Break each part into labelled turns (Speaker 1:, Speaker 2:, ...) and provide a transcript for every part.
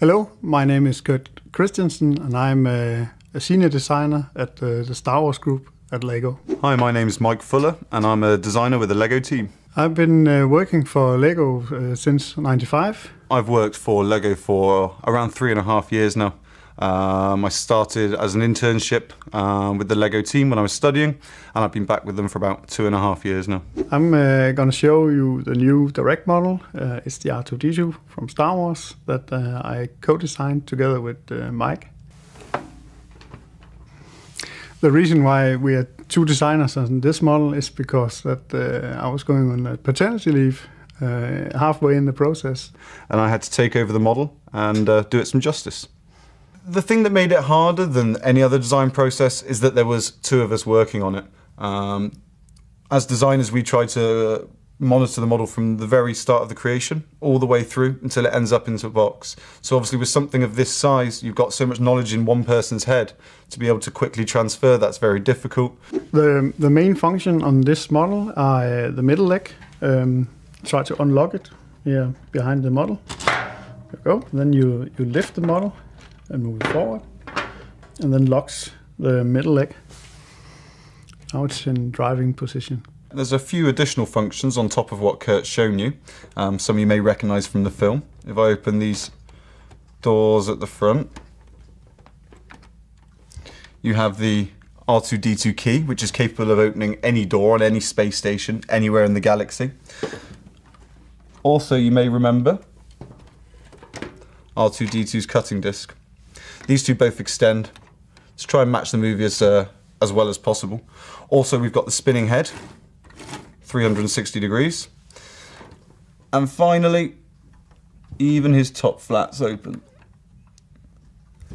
Speaker 1: Hello, my name is Kurt Christensen and I'm a senior designer at the Star Wars group at LEGO.
Speaker 2: Hi, my name is Mike Fuller and I'm a designer with the LEGO team.
Speaker 1: I've been working for LEGO since '95.
Speaker 2: I've worked for LEGO for around 3.5 years now. I started as an internship with the LEGO team when I was studying, and I've been back with them for about 2.5 years now.
Speaker 1: I'm going to show you the new direct model. It's the R2-D2 from Star Wars that I co-designed together with Mike. The reason why we are two designers on this model is because that I was going on paternity leave halfway in the process.
Speaker 2: And I had to take over the model and do it some justice. The thing that made it harder than any other design process is that there was two of us working on it. As designers, we try to monitor the model from the very start of the creation all the way through until it ends up into a box. So obviously with something of this size, you've got so much knowledge in one person's head to be able to quickly transfer. That's very difficult.
Speaker 1: The main function on this model are the middle leg. Try to unlock it here behind the model. There you go. Then you lift the model and move it forward, and then locks the middle leg. Now it's in driving position.
Speaker 2: There's a few additional functions on top of what Kurt's shown you. Some you may recognise from the film. If I open these doors at the front, you have the R2-D2 key, which is capable of opening any door on any space station anywhere in the galaxy. Also, you may remember R2-D2's cutting disc. These two both extend to try and match the movie as well as possible. Also, we've got the spinning head, 360 degrees. And finally, even his top flat's open.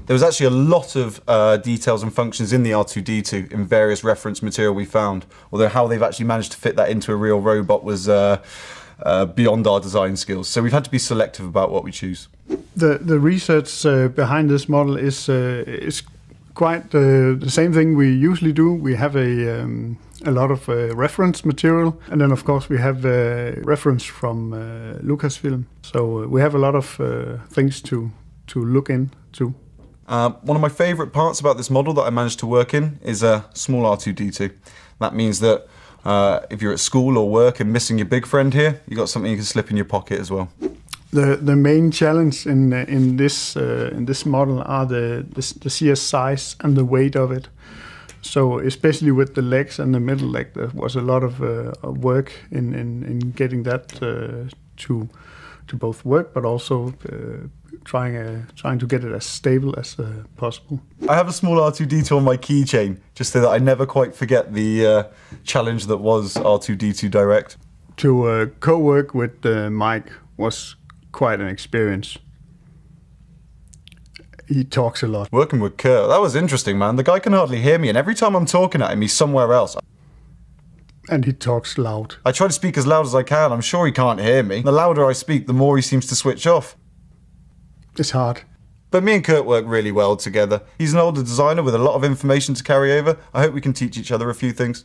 Speaker 2: There was actually a lot of details and functions in the R2-D2 in various reference material we found, although how they've actually managed to fit that into a real robot was beyond our design skills. So we've had to be selective about what we choose.
Speaker 1: The research behind this model is quite the same thing we usually do. We have a lot of reference material, and then of course we have reference from Lucasfilm. So we have a lot of things to look into.
Speaker 2: One of my favourite parts about this model that I managed to work in is a small R2-D2. That means that if you're at school or work and missing your big friend here, you've got something you can slip in your pocket as well.
Speaker 1: The main challenge in this model are the sheer size and the weight of it. So especially with the legs and the middle leg, there was a lot of work in getting that to both work, but also trying to get it as stable as possible.
Speaker 2: I have a small R2-D2 on my keychain, just so that I never quite forget the challenge that was R2-D2 Direct.
Speaker 1: To co-work with Mike was quite an experience. He talks a lot.
Speaker 2: Working with Kurt, that was interesting, man. The guy can hardly hear me, and every time I'm talking at him, he's somewhere else.
Speaker 1: And he talks loud.
Speaker 2: I try to speak as loud as I can. I'm sure he can't hear me. The louder I speak, the more he seems to switch off.
Speaker 1: It's hard.
Speaker 2: But me and Kurt work really well together. He's an older designer with a lot of information to carry over. I hope we can teach each other a few things.